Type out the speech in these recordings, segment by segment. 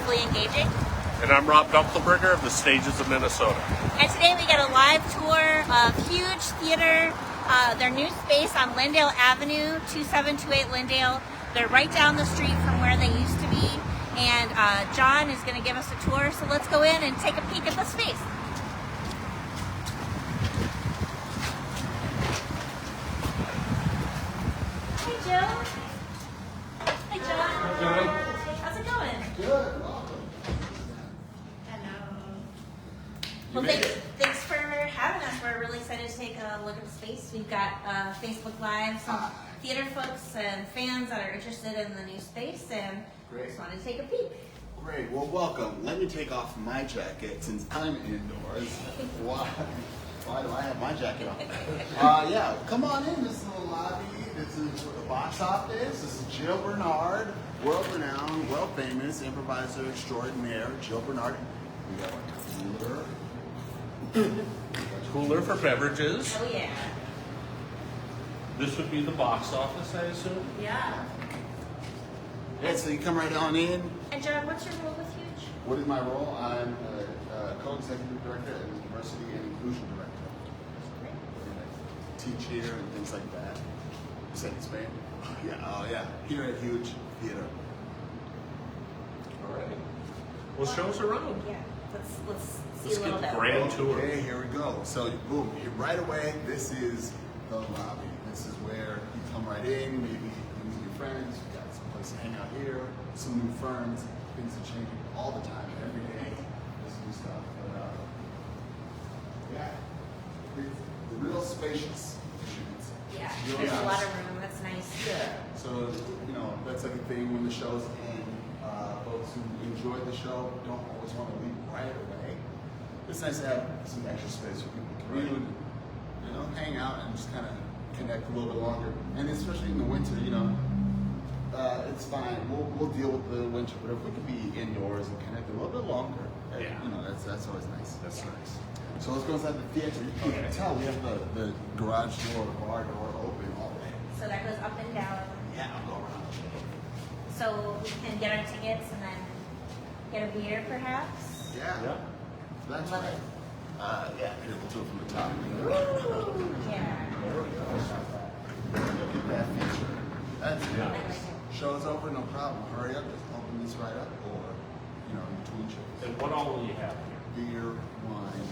Artfully Engaging. And I'm Rob Dunkelberger of the Stages of Minnesota. And today we get a live tour of HUGE Theater, their new space on Lyndale Avenue, 2728 Lyndale. They're right down the street from where they used to be. And John is going to give us a tour, so let's go in and take a peek at the space. Hey, Joe. Hey, John. Hi, John. How's it going? Good, welcome. Hello. You Well, made thanks for having us. We're really excited to take a look at the space. We've got Facebook Live, some theater folks and fans that are interested in the new space, and Great. just wanted to take a peek. Great, well welcome. Let me take off my jacket since I'm indoors. Why do I have my jacket on? Yeah, come on in. This is the lobby. This is where the box office. This is Jill Bernard, world-renowned, world-famous improviser extraordinaire, Jill Bernard. We have a cooler. Cooler for beverages. Oh, yeah. This would be the box office, I assume? Yeah. Yeah, so you come right on in. And John, what's your role with HUGE? What is my role? I'm a co-executive director and diversity and inclusion director. Teach here and things like that. You said in Spain? Yeah, here at HUGE Theater. All right. Well, show us around. Yeah. Let's see Let's a little get bit. grand tour. Okay, here we go. So, boom, right away, this is the lobby. This is where you come right in, maybe you meet your friends, you got some place to hang out here, some new firms, things are changing all the time, every day, there's new stuff. But, yeah, it's real spacious. Yeah. Real There's a nice. lot of room. That's nice. Yeah, so, that's like a thing when the show's end. Folks who enjoy the show don't always want to leave right away. It's nice to have some extra space where people can commute, hang out and just kind of connect a little bit longer. And especially in the winter, it's fine. We'll deal with the winter, but if we could be indoors and connect a little bit longer, Yeah. that's always nice. That's nice. So let's go inside the theater. You can tell we have the garage door, bar door open all day. So that goes up and down. Yeah, I'll go around. So we can get our tickets and then get a beer, perhaps. Yeah. That's Love right. it. Yeah, here, we'll do it from the top. Yeah. Look at that feature. That's I nice. like it. Show's over, no problem. Hurry up, just open this right up, or, in between shows. And what all will you have here? Beer, wine,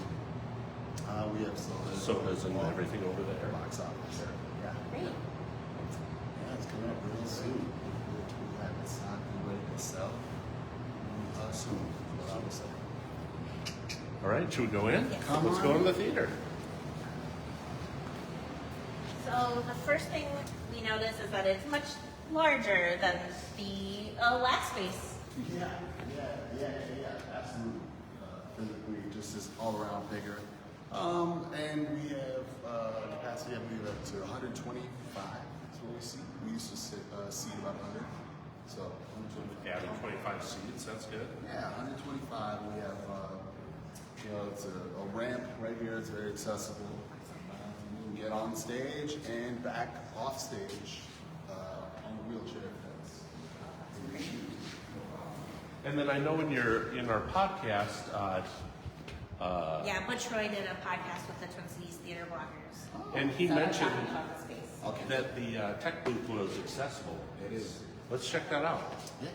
we have sodas. Sodas and everything over there. Box office. Yeah. Great. Yeah, it's coming up real soon. We'll have it stocked and ready to sell. Soon, what I would say. All right, should we go in? Yes. Come Let's on. go to the theater. So the first thing we notice is that it's much larger than the last space. Yeah, absolutely. Physically, just is all around bigger. And we have capacity, I believe, up to 125. That's what we see. We used to seat about 100. So 125. Adding 25 seats, that's good. Yeah, 125. We have, it's a ramp right here. It's very accessible. You can get on stage and back off stage on a wheelchair. That's And then I know in our podcast, Yeah, Butch Roy did a podcast with the Twin Cities Theater Bloggers. and he So we're mentioned talking about the space. Okay. that the tech booth was accessible. It is. Let's check that out. Yeah.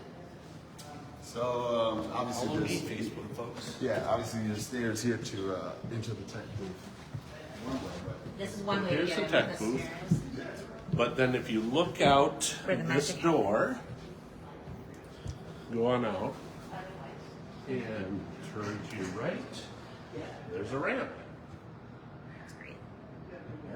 So obviously Follow me, there's Facebook folks. obviously there's stairs here to enter the tech booth. This is one way Here's to the get tech into the booth. stairs. But then if you look out Where the this magic door, go on out, and turn to your right, there's a ramp, That's great.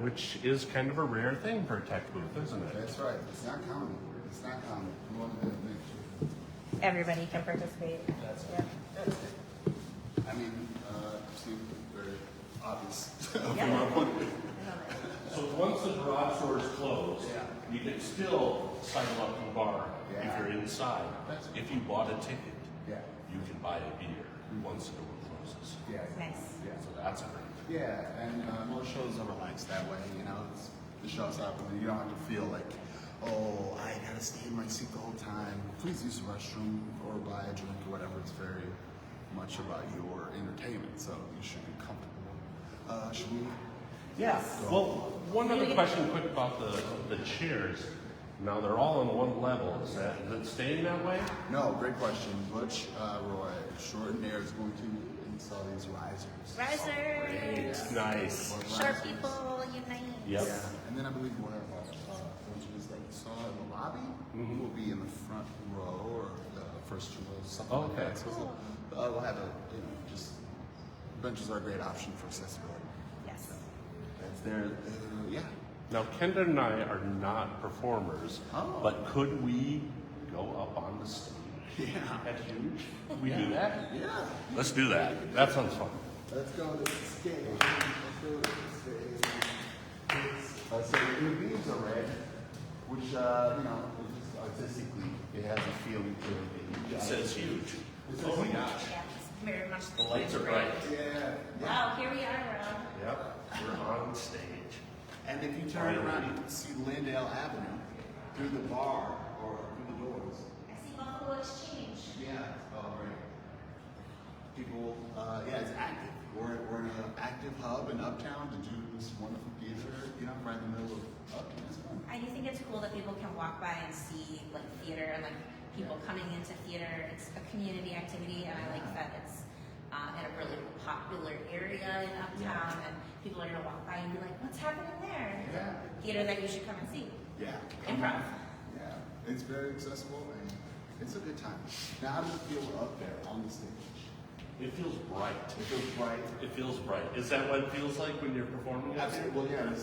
which is kind of a rare thing for a tech booth, isn't it? That's right. It's not common. It's not common. You want to make sure. Everybody can participate. That's Yep. I mean, seems very obvious Yeah. from our point of view. So once the garage door is closed, you can still cycle up to the bar if Yeah. you're inside. That's- If you bought a ticket, Yeah. you can buy a beer once the door closes. Yeah. Nice. Yeah. So that's great. Yeah, and most shows are relaxed that way. It's, the show's up, and you don't have to feel like, oh, I gotta stay in my seat the whole time. Please use the restroom or buy a drink or whatever. It's very much about your entertainment, so you should be comfortable. Should we? Yeah. Well, one other question quick about the chairs. Now they're all on one level. Is it staying that way? No, great question. Butch Roy Extraordinaire is going to install these risers. Risers. Nice. Short people unite. Yep. Yeah, and then I believe we'll have benches that you saw in the lobby will be in the front row or the first two rows, something like that. So we'll have just benches are a great option for accessibility. Yes. That's there. Yeah. Now, Kendra and I are not performers, but could we go up on the stage? Yeah. At Huge? We do that? Yeah. Let's do that. That sounds fun. Let's go to the stage. Let's go to the stage. So the beams are red, which just artistically, it has a feeling to it. It says Huge. Oh my gosh. Yeah, it's very much The lights are bright. Yeah. Wow, here we are, Rob. Yep. We're on stage. And if you turn around, you can see Lyndale Avenue through the bar or through the doors. I see Buffalo Exchange. Yeah. Oh, right. People, it's active. We're in an active hub in Uptown to do this wonderful theater, right in the middle of Uptown. It's fun. I do think it's cool that people can walk by and see like theater and like people coming into theater. It's a community activity, and I like that it's in a really popular area in Uptown, and people are gonna walk by and be like, "What's happening there?" Yeah. Theater that you should come and see. Yeah. Improv. Yeah. It's very accessible and it's a good time. Now, how does it feel up there on the stage? It feels bright. It feels bright. It feels bright. Is that what it feels like when you're performing? Absolutely. Well, yeah.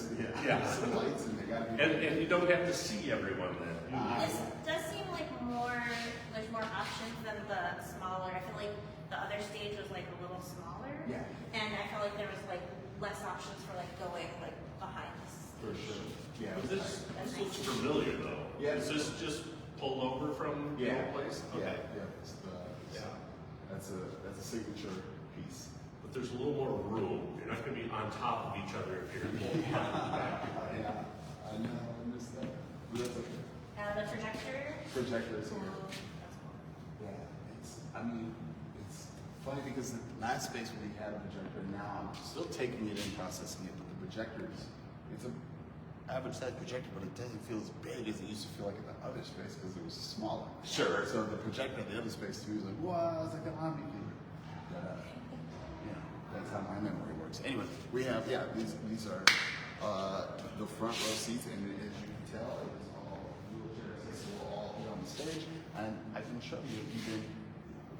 Yeah. Some lights and they gotta be. And you don't have to see everyone then. This does seem like there's more options than the smaller. I feel like the other stage was like a little smaller. Yeah. And I felt like there was like less options for like going like behind the For stage. sure. Yeah. But this looks familiar though. Yeah. Is this just pulled over from the old place? Okay. Yeah. That's a signature piece. But there's a little more room. You're not going to be on top of each other if you're pulled back. Yeah. I know. I missed that. But that's okay. The projector. Projectors Cool. here. That's cool. Yeah. It's funny because the last space we had a projector, now I'm still taking it and processing it, but the projectors, it's a average size projector, but it doesn't feel as big as it used to feel like in the other space because it was smaller. Sure. So the projector at the other space too is like, wow, it's like an Omni theater. But, that's how my memory works. Anyway, we have, these are the front row seats, and as you can tell, it is all wheelchair accessible all here on the stage, and I can show you even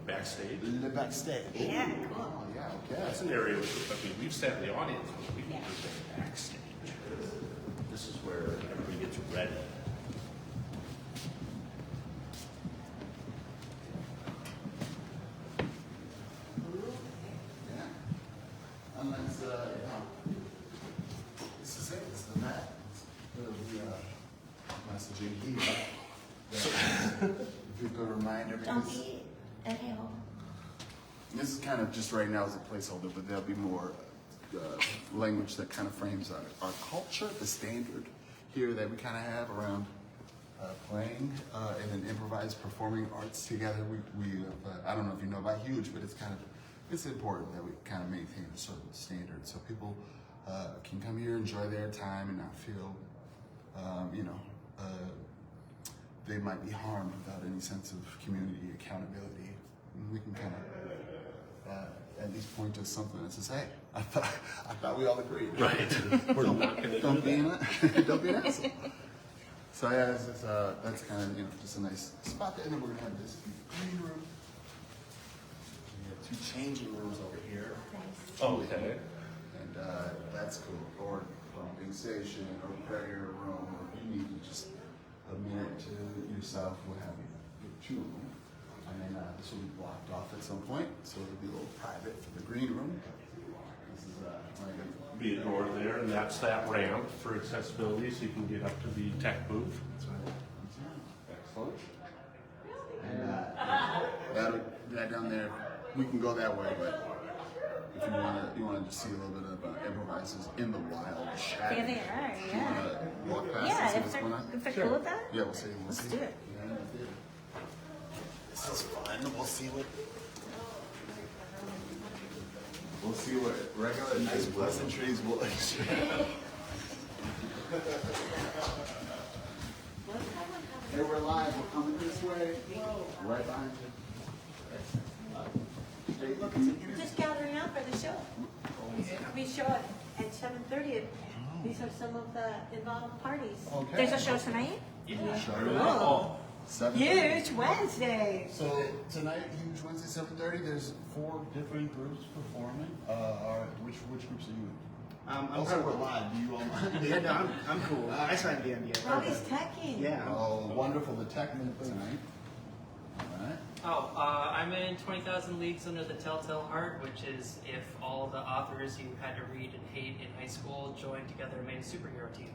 Backstage? the backstage. Yeah, cool. Oh, yeah, okay. That's an area, we've sat in the audience, but we can just go backstage. This is where everybody gets ready. Yeah. Unless, this is it, it's the mat. The messaging here. If you could remind everyone. Don't be an a-hole. This is kind of just right now as a placeholder, but there'll be more language that kind of frames our culture, the standard here that we kind of have around playing and then improvised performing arts together. We I don't know if you know about HUGE, but it's important that we kind of maintain a certain standard so people can come here, enjoy their time, and not feel, they might be harmed without any sense of community accountability. And we can kind of at least point to something that says, "Hey, I thought we all agreed." Right. We're not going to Don't do be that. don't be an asshole. So yeah, that's kind of just a nice spot there. And then we're gonna have this green room. We have two changing rooms over here. Nice. Okay. And that's cool. Or pumping station, or prayer room, or if you need just a minute to yourself, what have you. Two of them. And then this will be blocked off at some point, so it'll be a little private for the green room. This is Be a door there, and that's that ramp for accessibility, so you can get up to the tech booth. That's right. Excellent. And that down there, we can go that way, but if you want to just see a little bit of improvisers in the wild, chat. There they are, yeah. Walk past and Yeah, see if what's they're, going on. if they're cool with that. Yeah, we'll see. Let's do it. Yeah, this is fun. We'll see what regular nice pleasantries will exchange. Hey, we're live. We're coming this way. Right behind you. Just gathering out for the show. We show at 7:30. These are some of the involved parties. Okay. There's a show tonight? Oh. 7:30. Huge Wednesday. So tonight, Huge Wednesday, 7:30. There's 4 different groups performing. Which groups are you in? I'm Also, we're live. Do you all mind? Yeah, no, I'm cool. I signed the NDA. Robbie's teching. Yeah. Oh, wonderful. The tech minute tonight. All right. Oh, I'm in 20,000 Leagues Under the Telltale Heart, which is if all the authors you had to read and hate in high school joined together and made a superhero team.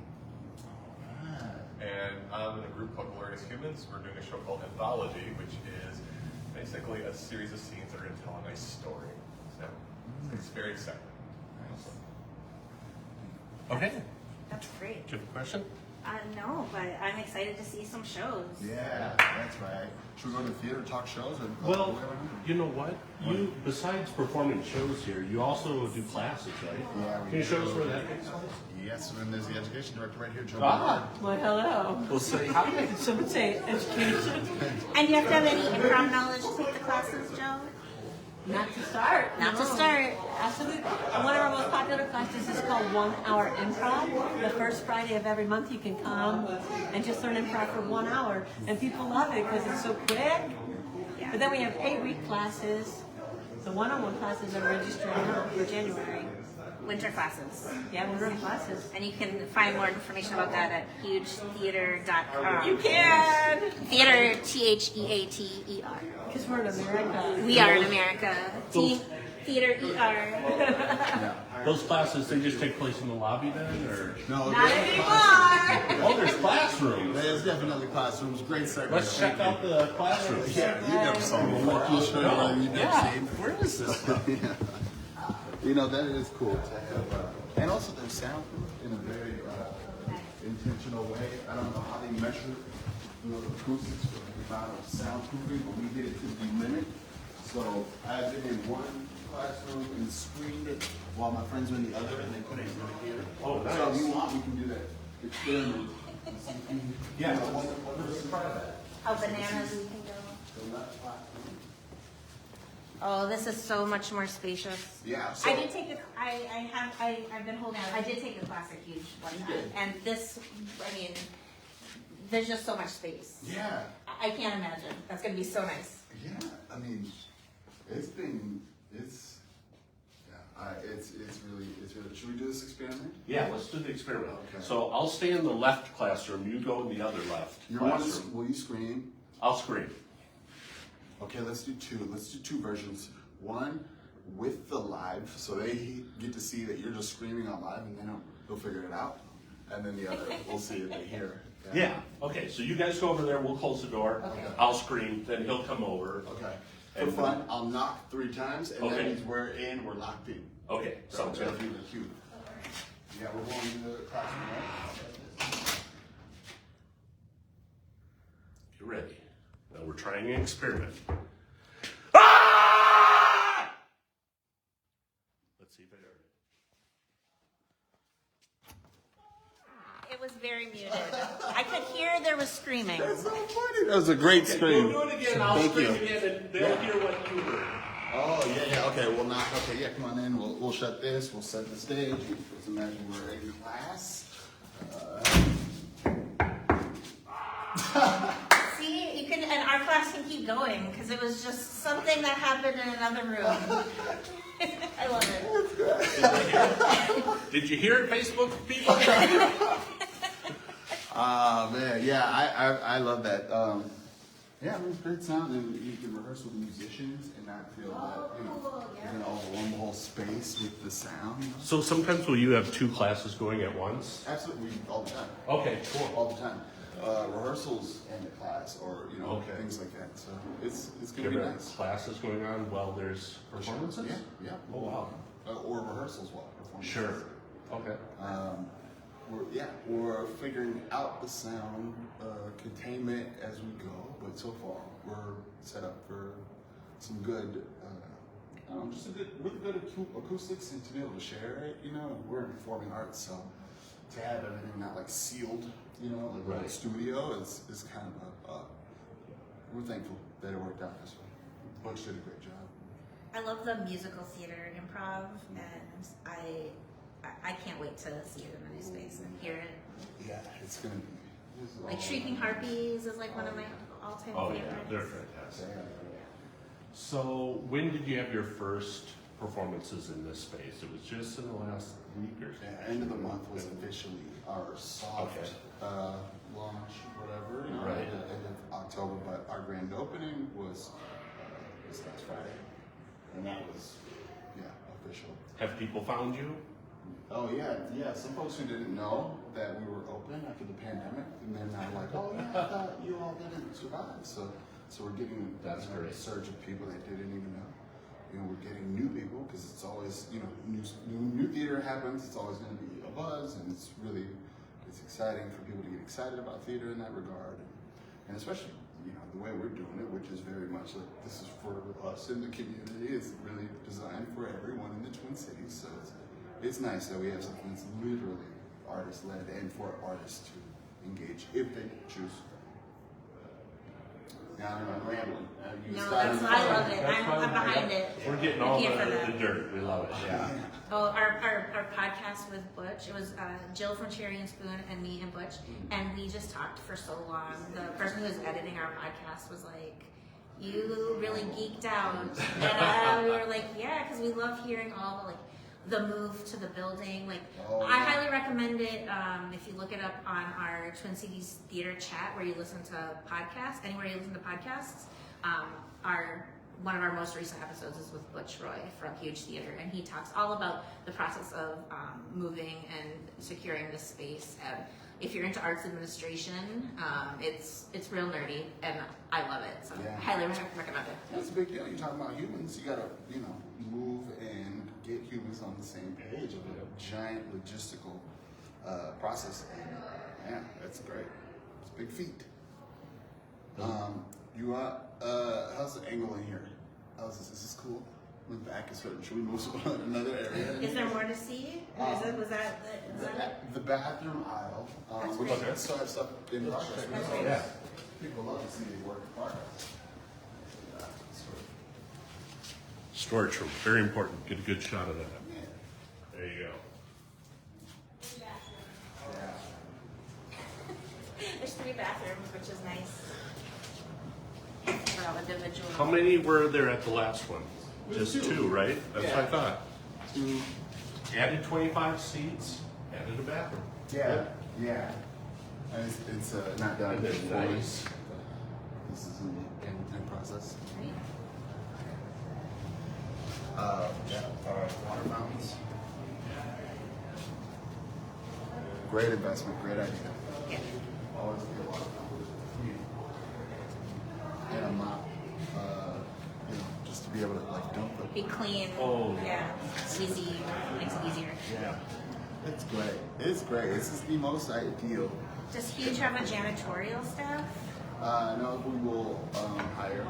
And I'm in a group called Glorious Humans. We're doing a show called Anthology, which is basically a series of scenes that are going to tell a nice story. So it's very exciting. Okay. That's great. Do you have a question? No, but I'm excited to see some shows. Yeah, that's right. Should we go to the theater, talk shows? Or Well, you know what? You, besides performing shows here, you also do classes, right? Yeah, we Can you show us do. where that takes place? Yes, and there's the education director right here, Joe. Ah. Well, hello. We'll say hi. Someone say education. And you have to have any improv knowledge to take the classes, Joe? Not to start. Not no. to start. Absolutely. One of our most popular classes is called 1 Hour Improv. The first Friday of every month you can come and just learn improv for 1 hour. And people love it because it's so quick. But then we have 8-week classes. The one-on-one classes are registering now for January. Winter classes. Yeah, we're in classes. And you can find more information about that at hugetheater.com. You can! Theater, Theater. Because we're in America. We are in America. Theater ER. Those classes, they just take place in the lobby then, or? No, Not there's anymore! classrooms. Oh, there's classrooms. There's definitely classrooms. Great segment. Let's check out the classrooms. Yeah, you never saw me before. I'll show you what you've never Yeah. seen. Where is this stuff? Yeah. You know, that is cool to have. And also, they're soundproof in a very intentional way. I don't know how they measure the acoustics for the amount of soundproofing, but we did it to the limit. So I've been in one classroom and screened it while my friends were in the other, and they put it right here. Oh, nice. So if you want, we can do that experiment. Yeah, let's try that. How bananas we can go. Oh, this is so much more spacious. Yeah. So I did take I've been holding out. I did take a class at Huge one You time. did? And this, I mean, there's just so much space. Yeah. I can't imagine. That's going to be so nice. Yeah, I mean, it's really. Should we do this experiment? Yeah, let's do the experiment. Okay. So I'll stay in the left classroom, you go in the other left classroom. Will you screen? I'll scream. Okay, let's do 2. Let's do 2 versions. One with the live, so they get to see that you're just screaming on live, and then they'll figure it out. And then the other, we'll see if they hear. Yeah. Okay, so you guys go over there, we'll close the door. Okay. I'll scream, then he'll come over. Okay. For And fun, I'll knock 3 times, and Okay. that means we're in. We're locked in. Okay, sounds good. Through the cue. Yeah, we're going to the classroom, right? You're ready. Now we're trying an experiment. Ah! Let's see if I heard it. It was very muted. I could hear there was screaming. That's so funny. That was a great scream. Go do it again, I'll Thank scream you. again, and they'll hear what you heard. Oh, yeah. Okay, we'll knock. Okay, yeah, come on in. We'll shut this. We'll set the stage. Let's imagine we're in class. See, you can, and our class can keep going because it was just something that happened in another room. I love it. Did you hear it, Facebook people? Man, yeah, I love that. Yeah, it was great sound, and you can rehearse with musicians and not feel that, you're going to overwhelm the whole space with the sound. So sometimes will you have 2 classes going at once? Absolutely, all the time. Okay, cool. All the time. Rehearsals in the class, or Okay. things like that. So it's Do going you to be ever have nice. classes going on while there's performances? Yeah. Oh, wow. or rehearsals while performing. Sure. Okay. We're figuring out the sound containment as we go, but so far we're set up for some good, really good acoustics and to be able to share it. You know, we're in performing arts, so to have everything not like sealed, you know, like Right. a studio is kind of we're thankful that it worked out this way. Butch did a great job. I love the musical theater improv, and I can't wait to see it in a new space and hear it. Yeah, it's gonna be Like Shrieking Harpies is like one of my all-time Oh yeah, favorites. they're fantastic. So when did you have your first performances in this space? It was just in the last week or so? Yeah, end of the month was officially our soft launch, whatever, you know, Right. at the end of October, but our grand opening was this last Friday. And that was, official. Have people found you? Oh yeah. Some folks who didn't know that we were open after the pandemic, and then now like, oh yeah, I thought you all didn't survive. So we're getting That's great. a surge of people that didn't even know. You know, we're getting new people because it's always, you know, new theater happens. It's always going to be a buzz, and it's exciting for people to get excited about theater in that regard, and especially, you know, the way we're doing it, which is very much like this is for us in the community. It's really designed for everyone in the Twin Cities, so it's nice that we have something that's literally artist-led and for artists to engage if they choose. Now I'm rambling. No, I love it. I'm behind it. We're getting I'm all here for the that. dirt. We love it. Yeah. Oh, our podcast with Butch, it was Jill from Cherry and Spoon and me and Butch, and we just talked for so long. The person who was editing our podcast was like, you really geeked out. And we were like, yeah, because we love hearing all the move to the building. Like, I highly recommend it if you look it up on our Twin Cities Theater chat where you listen to podcasts, anywhere you listen to podcasts. One of our most recent episodes is with Butch Roy from HUGE Theater, and he talks all about the process of moving and securing this space. And if you're into arts administration, it's real nerdy, and I love it. So I highly recommend it. That's a big deal. You're talking about humans. You gotta, move and get humans on the same page of a giant logistical process. And that's great. It's a big feat. How's the angle in here? How's this? Is this cool? The back is certain. Should we move to another area? Is there more to see? The bathroom aisle. That's Which great. still have stuff in progress. That's great. Yeah. People love to see the work in progress. Storage room, very important. Get a good shot of that. There you go. There's 3 bathrooms, which is nice. For all individual. How many were there at the last one? Just two, right? That's what I thought. 2. Added 25 seats, added a bathroom. Yeah. And it's not done. And then nice. This is in process. Right? Water fountains. Great investment, great idea. Yeah. Always a good water fountain. And a mop, just to be able to dump them. Be clean. Oh. Yeah. It's easy. Makes it easier. Yeah. It's great. It's great. This is the most ideal. Does HUGE have a janitorial staff? No, we will hire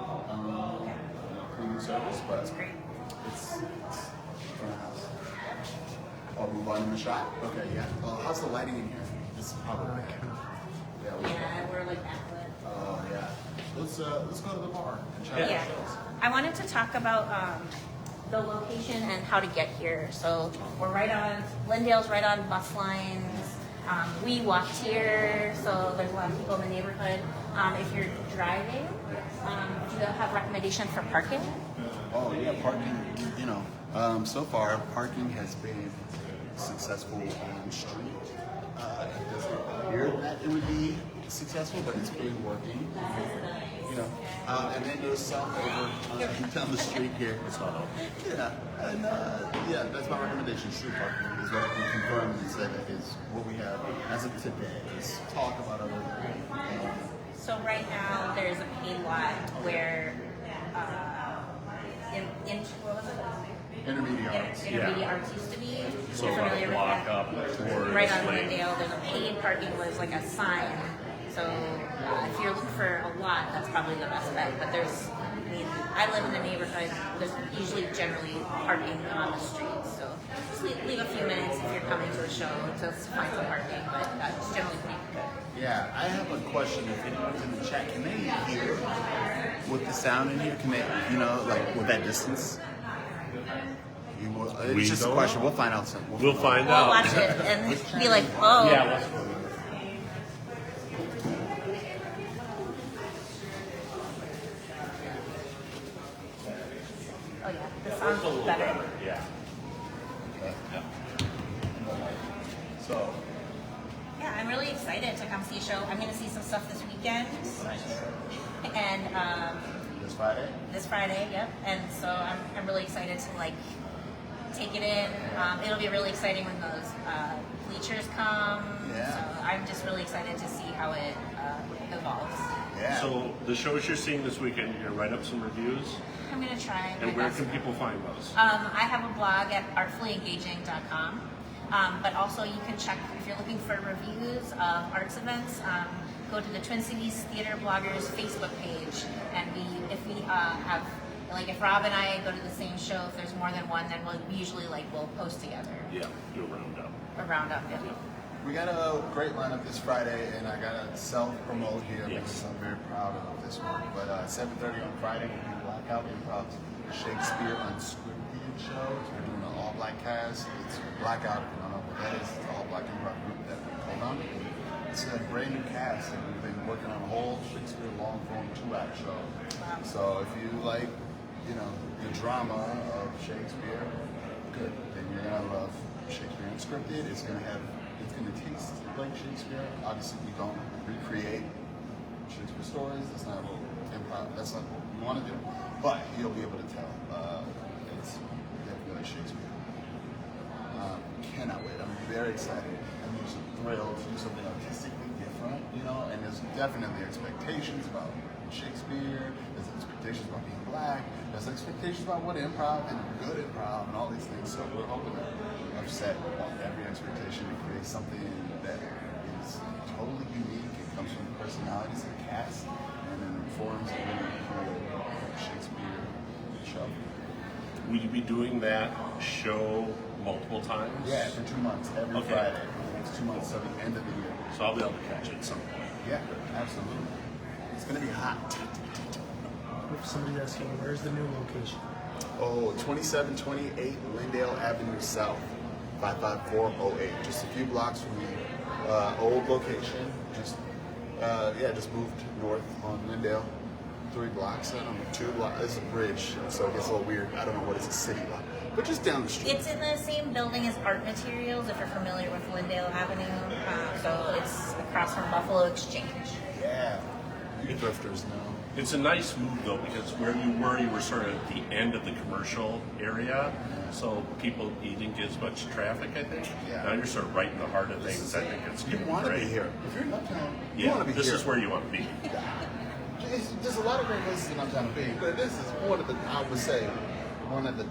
cleaning service, but That's great. it's front of house. Oh, move on in the shop? Okay, yeah. How's the lighting in here? It's probably Yeah, we're like backlit. Oh, yeah. Let's go to the bar and check out Yeah. the shows. I wanted to talk about the location and how to get here. So we're Lyndale's right on bus lines. We walked here, so there's a lot of people in the neighborhood. If you're driving, do you have recommendation for parking? Oh, yeah, parking, so far, parking has been successful on street. It doesn't appear that it would be successful, but it's been working. And then there's some over down the street here. It's not open. Yeah, and that's my recommendation. Street parking is what I can confirm and say that is what we have as of today. Let's talk about other. So right now there's a paid lot where Intermediate Arts used to be. So You're familiar with block that? up towards Right on Lake. Lyndale, there's a paid parking was like a sign. So if you're looking for a lot, that's probably the best bet. But there's, I mean, I live in the neighborhood. There's usually generally parking on the streets. So just leave a few minutes if you're coming to a show to find some parking. But it's generally pretty good. Yeah, I have a question. If anyone's in the chat, can they hear with the sound in here? Can they, like with that distance? It's We just a don't question. know. We'll find out soon. We'll find We'll out. watch it and be like, oh. Yeah, let's go. Oh yeah, the sound's better. Yeah. So, Yeah, I'm really excited to come see a show. I'm going to see some stuff this weekend. And this Friday? this Friday, yep. And so I'm really excited to like take it in. It'll be really exciting when those bleachers come. Yeah. So I'm just really excited to see how it evolves. Yeah. So the shows you're seeing this weekend, you're gonna write up some reviews, I'm going to try. my and where best. can people find those? I have a blog at artfullyengaging.com, but also you can check if you're looking for reviews of arts events. Go to the Twin Cities Theater Bloggers Facebook page, and if we have, like, if Rob and I go to the same show, if there's more than one, then we'll usually we'll post together. Yeah, do a roundup. A roundup. Yeah. We got a great lineup this Friday, and I got to self-promote here Yes. because I'm very proud of this work. But 7:30 on Friday will be Blackout Improv Shakespeare Unscripted show. So we're doing an all-black cast. It's Blackout, if you don't know what that is. It's an all-black improv group that we called on. It's a brand new cast, and we've been working on a whole Shakespeare long-form 2-act show. Wow. So if you like, the drama of Shakespeare, good. Then you're gonna love Shakespeare Unscripted. It's gonna taste like Shakespeare. Obviously, we don't recreate Shakespeare stories. That's not what improv. That's not what we want to do. But you'll be able to tell. It's definitely Shakespeare. Cannot wait. I'm very excited. I'm just thrilled to do something artistically different. And there's definitely expectations about Shakespeare. There's expectations about being black. There's expectations about what improv and good improv and all these things. So we're hoping to upset every expectation and create something that is totally unique. It comes from the personalities of the cast and then informs a really cool Shakespeare show. Will you be doing that show multiple times? Yeah, for 2 months, every Okay. Friday. It's 2 months till the end of the year. So I'll be able to catch it at some point. Yeah, absolutely. It's gonna be hot. If somebody's asking, where's the new location? Oh, 2728 Lyndale Avenue South, 55408. Just a few blocks from the old location. Just moved north on Lyndale. 3 blocks, I don't know, 2 blocks. It's a bridge, so it gets a little weird. I don't know what is a city block, but just down the street. It's in the same building as Art Materials, if you're familiar with Lyndale Avenue. So it's across from Buffalo Exchange. Yeah, you drifters know. It's a nice move though, because where you were sort of at the end of the commercial area, so you didn't get as much traffic, I think. Yeah. Now you're sort of right in the heart of things. I think it's You getting want to great. be here. If you're in Uptown, you Yeah, want to be this here. is where you want to be. There's a lot of great places in Uptown to be, but this is one of the, I would say, one of the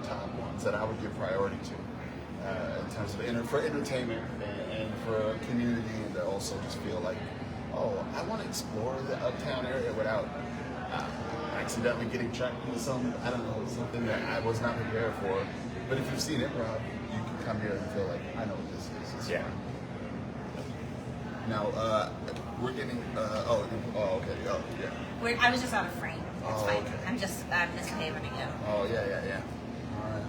top ones that I would give priority to in terms of for entertainment and for community, and to also just feel like, oh, I want to explore the Uptown area without accidentally getting trapped into something that I was not prepared for. But if you've seen improv, you can come here and feel like, I know what this is. It's Yeah. fun. Now, we're getting, yeah. I was just out of frame. It's Oh, fine. okay. I'm misbehaving again. Oh, yeah. All right.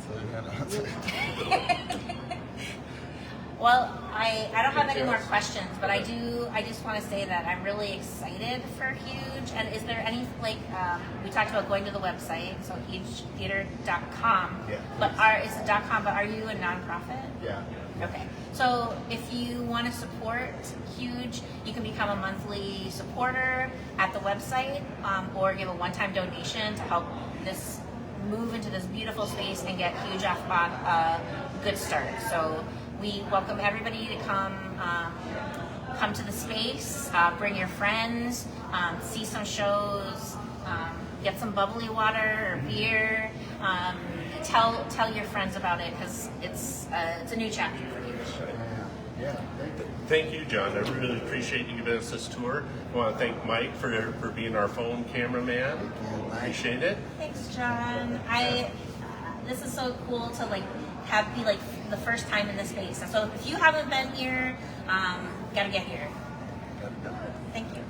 So you had Well, I don't have any more questions, but I just want to say that I'm really excited for Huge. And is there any, we talked about going to the website, so hugetheater.com. Yeah. But it's a .com, but are you a nonprofit? Yeah. Okay. So if you want to support Huge, you can become a monthly supporter at the website, or give a one-time donation to help this move into this beautiful space and get Huge off on a good start. So we welcome everybody to come to the space, bring your friends, see some shows, get some bubbly water or beer, tell your friends about it because it's a new chapter for Huge. Yeah, thank you. Thank you, John. I really appreciate you giving us this tour. I want to thank Mike for being our phone cameraman. Appreciate it. Thanks, John. This is so cool to like be like the first time in this space. So if you haven't been here, gotta get here. Thank you.